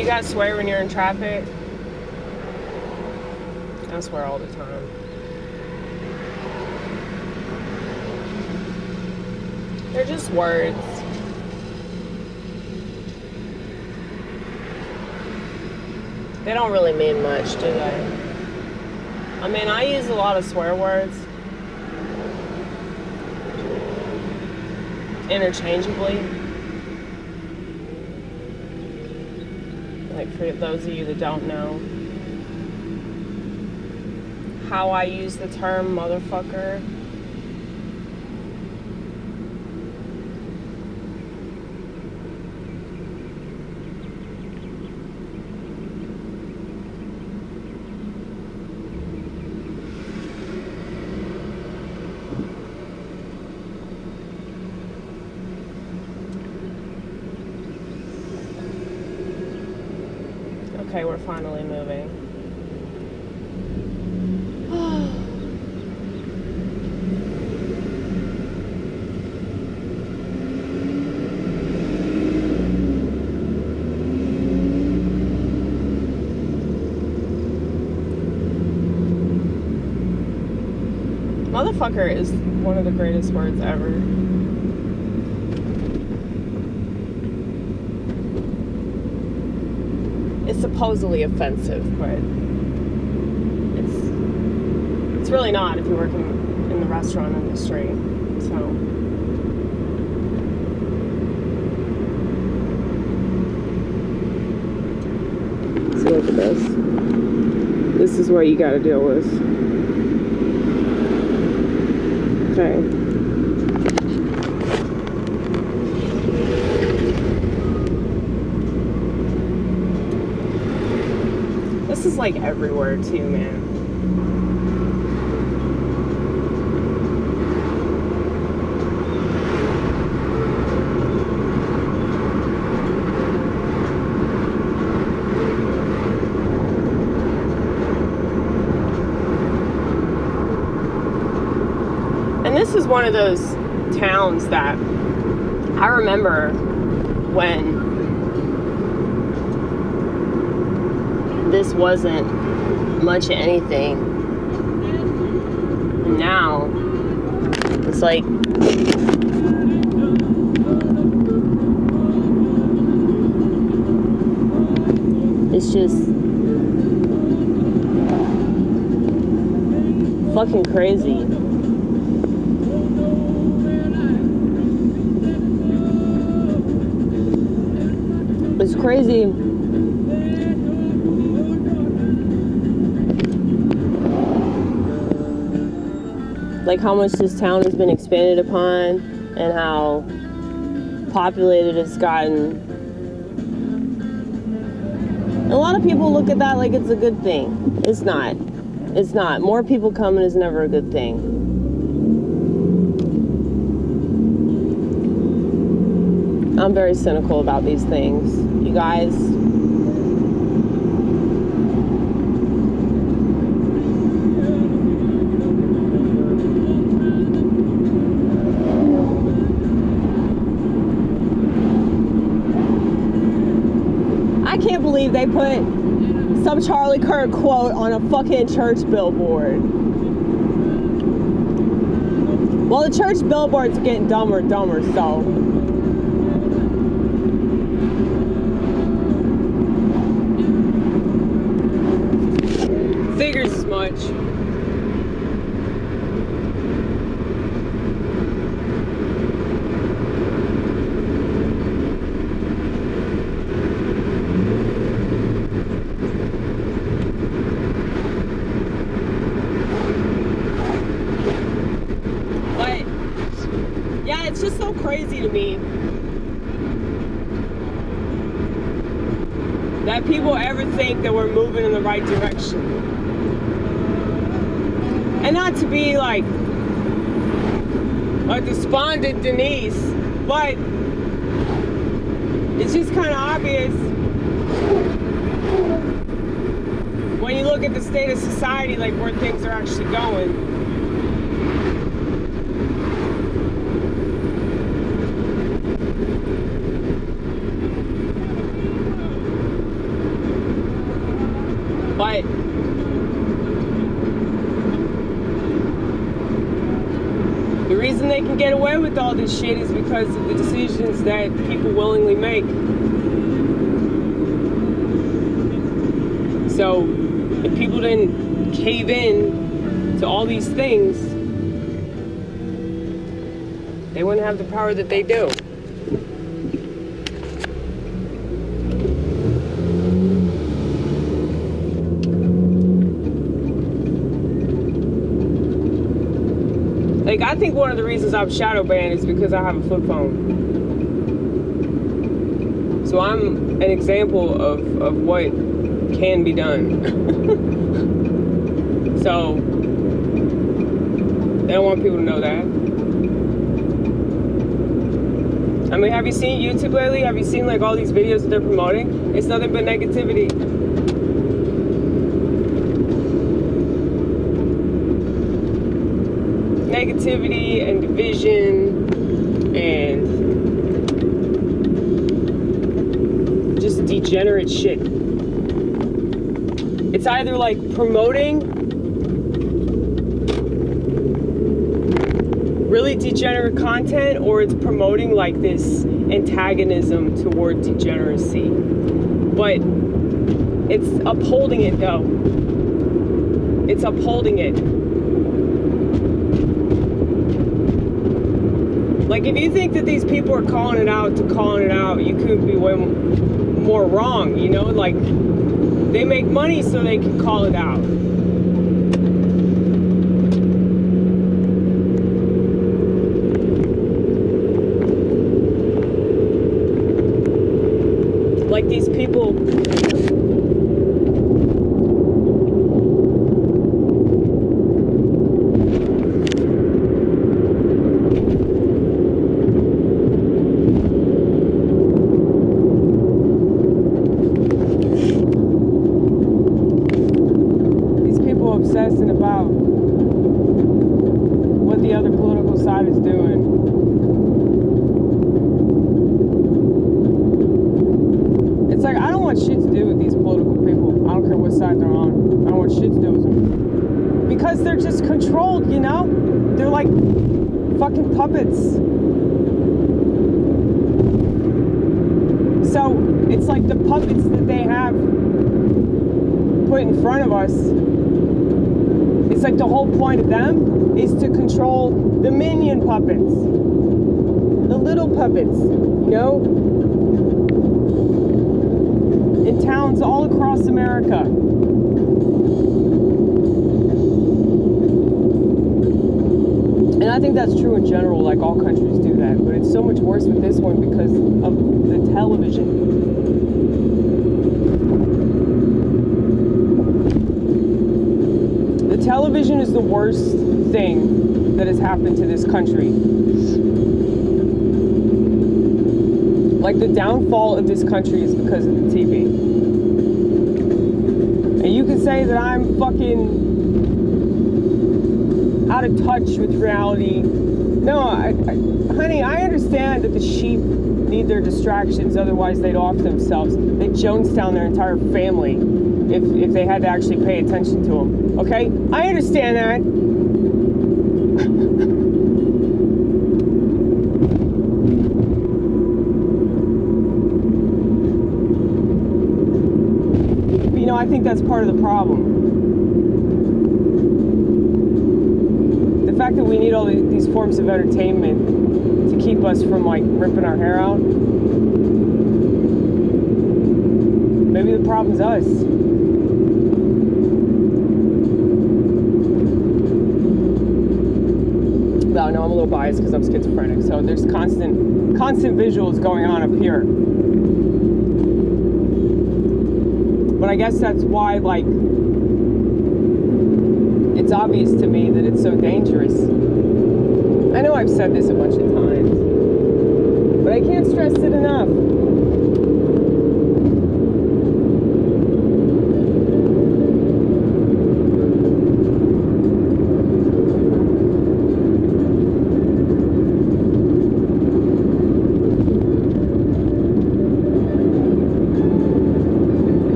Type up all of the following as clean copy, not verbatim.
You guys swear when you're in traffic? I swear all the time. They're just words. They don't really mean much, do they? I mean, I use a lot of swear words interchangeably. Like, for those of you that don't know how I use the term motherfucker. Okay, we're finally moving. Motherfucker is one of the greatest words ever. It's supposedly offensive, but it's really not if you work in the restaurant industry. So look at this. This is what you got to deal with. Okay. This is like everywhere too, man. And this is one of those towns that I remember when this wasn't much of anything. And now it's like it's just fucking crazy. It's crazy. Like how much this town has been expanded upon and how populated it's gotten. And a lot of people look at that like it's a good thing. It's not. It's not. More people coming is never a good thing. I'm very cynical about these things. You guys, I can't believe they put some Charlie Kirk quote on a fucking church billboard. Well, the church billboard's getting dumber and dumber, so. Figures as much. But yeah, it's just so crazy to me that people ever think that we're moving in the right direction. And not to be like a despondent Denise, but it's just kind of obvious when you look at the state of society, like where things are actually going. But the reason they can get away with all this shit is because of the decisions that people willingly make. So if people didn't cave in to all these things, they wouldn't have the power that they do. Like, I think one of the reasons I'm shadow banned is because I have a flip phone. So I'm an example of what can be done. So they don't want people to know that. I mean, have you seen YouTube lately? Have you seen like all these videos that they're promoting? It's nothing but negativity. Negativity and division and just degenerate shit. It's either like promoting really degenerate content, or it's promoting like this antagonism toward degeneracy. But it's upholding it though. It's upholding it. Like, if you think that these people are calling it out, you could be way more wrong, you know? Like, they make money so they can call it out. Like, these people... obsessing about what the other political side is doing. It's like, I don't want shit to do with these political people. I don't care what side they're on. I don't want shit to do with them. Because they're just controlled, you know? They're like fucking puppets. So, it's like the puppets that they have put in front of us. It's like the whole point of them is to control the minion puppets. The little puppets, you know? In towns all across America. And I think that's true in general, like all countries do that. But it's so much worse with this one because of the television. Television is the worst thing that has happened to this country. Like, the downfall of this country is because of the TV. And you can say that I'm fucking out of touch with reality. No, honey, I understand that the sheep need their distractions, otherwise they'd off themselves. They'd jonestown their entire family if they had to actually pay attention to them. Okay? I understand that. But, you know, I think that's part of the problem. The fact that we need all these forms of entertainment to keep us from, like, ripping our hair out. Maybe the problem's us. No, I'm a little biased because I'm schizophrenic, so there's constant visuals going on up here. But I guess that's why, like, it's obvious to me that it's so dangerous. I know I've said this a bunch of times, but I can't stress it enough.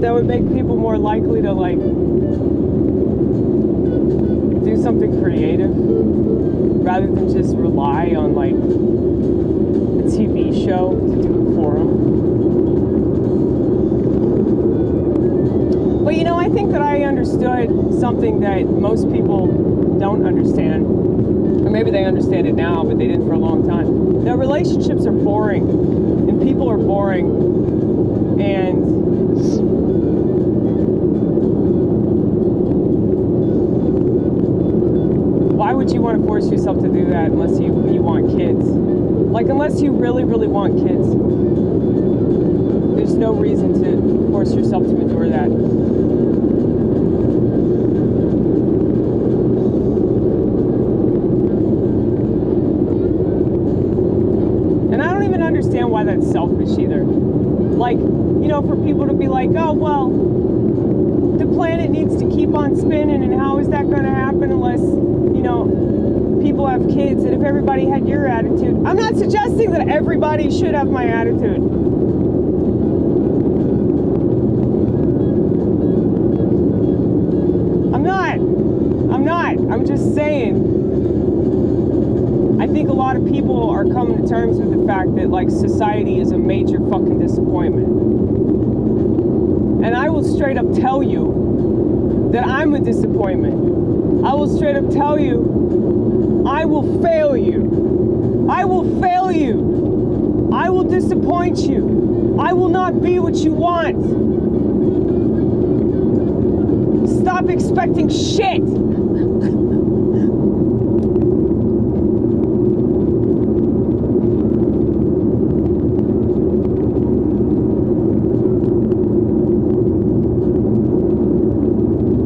that would make people more likely to like do something creative rather than just rely on like a TV show to do it for them. But you know, I think that I understood something that most people don't understand. Or maybe they understand it now, but they didn't for a long time. That relationships are boring, and people are boring, and why would you want to force yourself to do that unless you want kids? Like, unless you really, really want kids, there's no reason to force yourself to endure that. Understand why that's selfish either. Like, you know, for people to be like, oh, well, the planet needs to keep on spinning, and how is that going to happen unless, you know, people have kids? And if everybody had your attitude, I'm not suggesting that everybody should have my attitude. I'm just saying, I think a lot of people are coming to terms with the fact that, like, society is a major fucking disappointment. And I will straight up tell you that I'm a disappointment. I will straight up tell you, I will fail you. I will fail you. I will disappoint you. I will not be what you want. Stop expecting shit.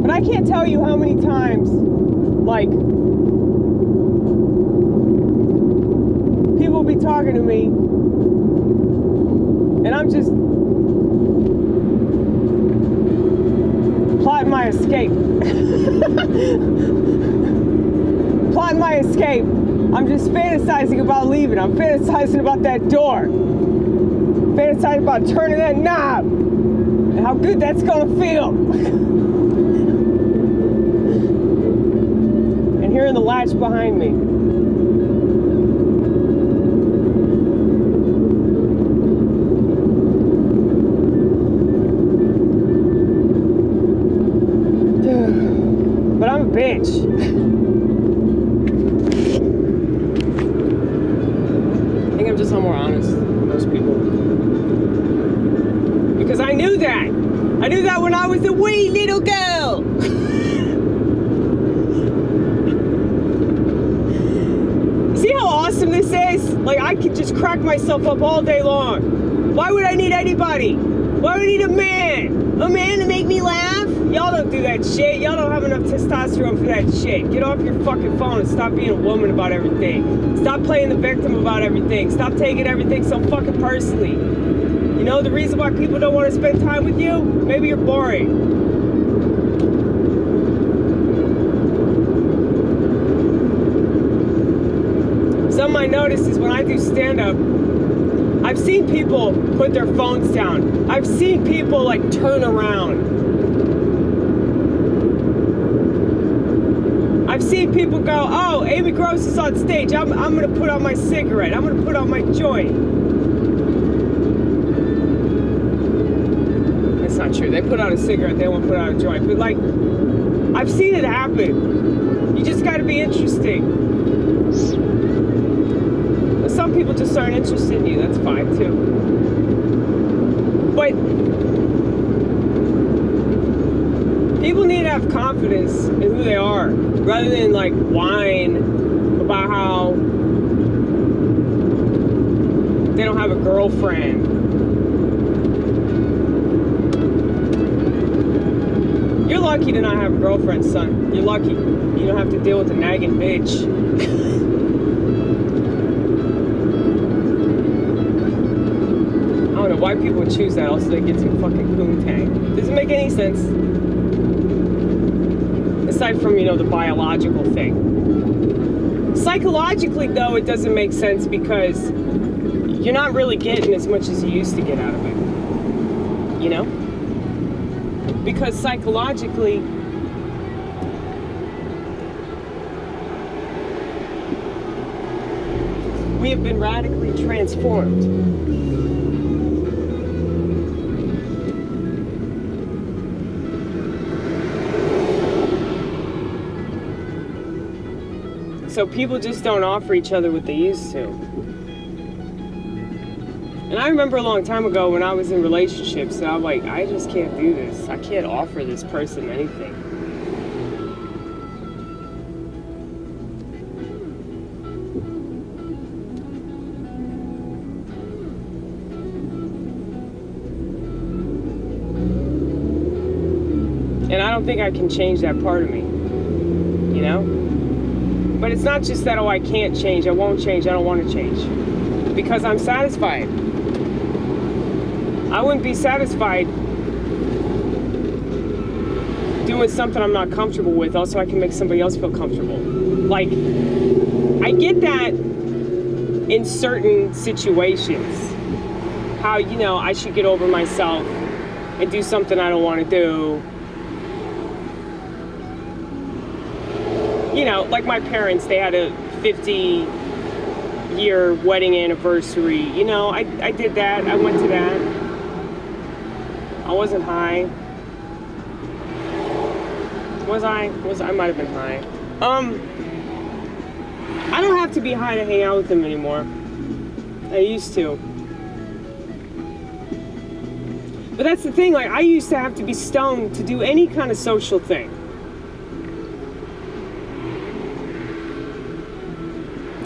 I can't tell you how many times, like, people will be talking to me, and I'm just plotting my escape. Plotting my escape. I'm just fantasizing about leaving. I'm fantasizing about that door. Fantasizing about turning that knob, and how good that's gonna feel. Hearing the latch behind me. But I'm a bitch. I think I'm just more honest than most people. Because I knew that. I knew that when I was a wee little girl. This is like, I could just crack myself up all day long. Why would I need anybody? Why would I need a man to make me laugh? Y'all don't do that shit. Y'all don't have enough testosterone for that shit. Get off your fucking phone and stop being a woman about everything. Stop playing the victim about everything. Stop taking everything so fucking personally. You know the reason why people don't want to spend time with you? Maybe you're boring. Something I notice is when I do stand-up, I've seen people put their phones down. I've seen people, like, turn around. I've seen people go, oh, Amy Gross is on stage. I'm going to put out my cigarette. I'm going to put out my joint. That's not true. They put out a cigarette. They won't put out a joint. But, like, I've seen it happen. You just got to be interesting. Some people just aren't interested in you. That's fine, too. But people need to have confidence in who they are, rather than, like, whine about how they don't have a girlfriend. You're lucky to not have a girlfriend, son. You're lucky. You don't have to deal with a nagging bitch. Why people would choose that, also they get some fucking poontang. Doesn't make any sense. Aside from, you know, the biological thing. Psychologically, though, it doesn't make sense because you're not really getting as much as you used to get out of it. You know? Because psychologically, we have been radically transformed. So people just don't offer each other what they used to. And I remember a long time ago when I was in relationships, and I'm like, I just can't do this. I can't offer this person anything. And I don't think I can change that part of me, you know? But it's not just that, oh, I can't change, I won't change, I don't want to change. Because I'm satisfied. I wouldn't be satisfied doing something I'm not comfortable with, also I can make somebody else feel comfortable. Like, I get that in certain situations. How, you know, I should get over myself and do something I don't want to do. You know, like my parents, they had a 50-year wedding anniversary. You know, I did that. I went to that. I wasn't high. Was I? I might have been high. I don't have to be high to hang out with them anymore. I used to. But that's the thing, like, I used to have to be stoned to do any kind of social thing.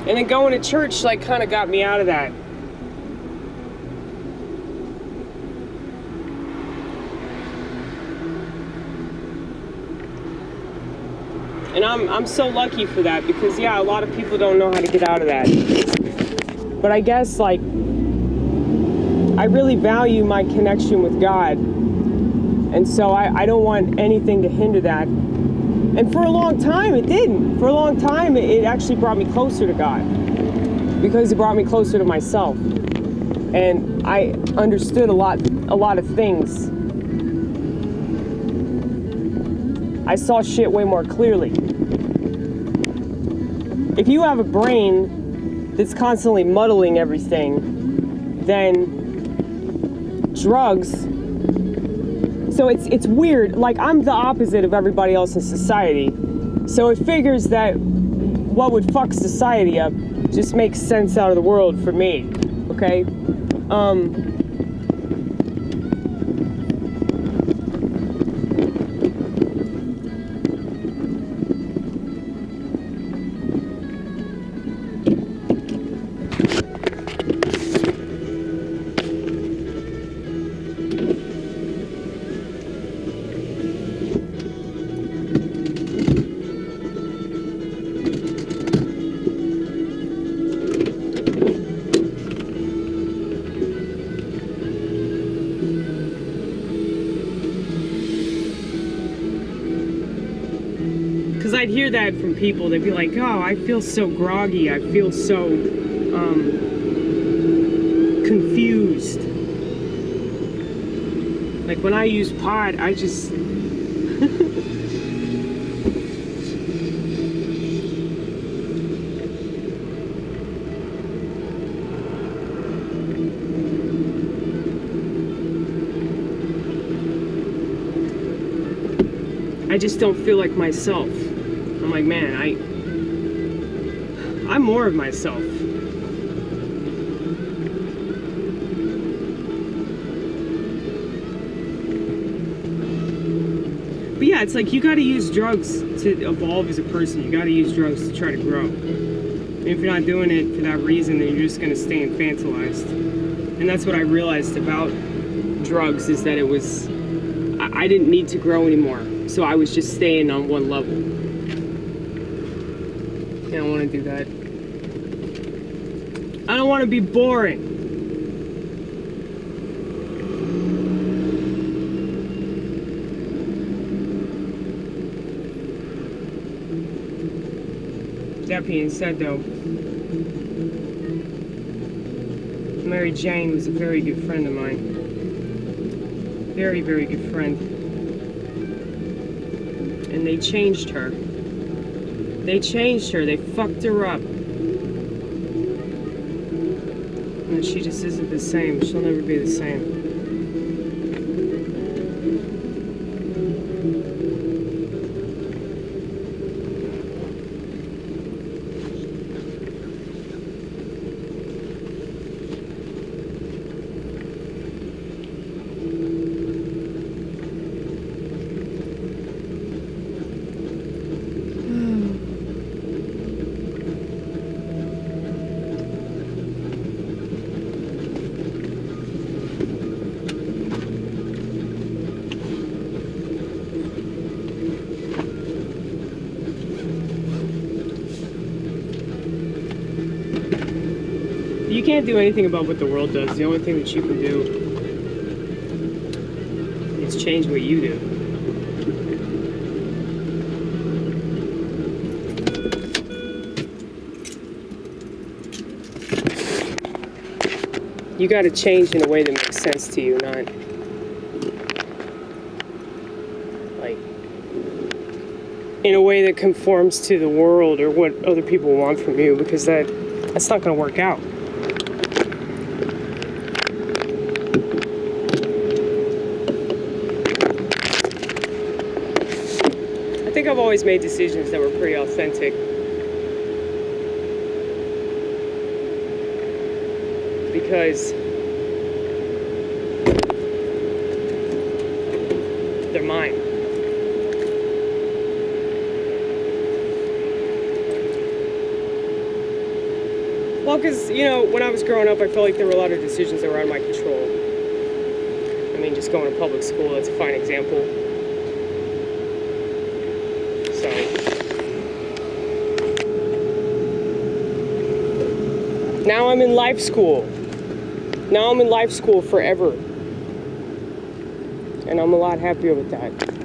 And then going to church, like, kind of got me out of that. And I'm so lucky for that, because, yeah, a lot of people don't know how to get out of that. But I guess, like, I really value my connection with God. And so I don't want anything to hinder that. And for a long time, it didn't. For a long time, it actually brought me closer to God, because it brought me closer to myself. And I understood a lot of things. I saw shit way more clearly. If you have a brain that's constantly muddling everything, then drugs. So it's weird. Like, I'm the opposite of everybody else in society. So it figures that what would fuck society up just makes sense out of the world for me. Okay? I'd hear that from people. They'd be like, oh, I feel so groggy. I feel so confused. Like, when I use pot, I just... I just don't feel like myself. I'm like, man, I'm more of myself. But yeah, it's like, you gotta use drugs to evolve as a person. You gotta use drugs to try to grow. And if you're not doing it for that reason, then you're just gonna stay infantilized. And that's what I realized about drugs, is that it was, I didn't need to grow anymore. So I was just staying on one level. I don't want to do that. I don't want to be boring. That being said, though, Mary Jane was a very good friend of mine. Very, very good friend. And they changed her. They changed her. They fucked her up. And she just isn't the same. She'll never be the same. You can't do anything about what the world does. The only thing that you can do is change what you do. You got to change in a way that makes sense to you, not like in a way that conforms to the world or what other people want from you, because that's not going to work out. I think I've always made decisions that were pretty authentic. Because they're mine. Well, because, you know, when I was growing up, I felt like there were a lot of decisions that were out of my control. I mean, just going to public school, that's a fine example. So, now I'm in life school. Now I'm in life school forever. And I'm a lot happier with that.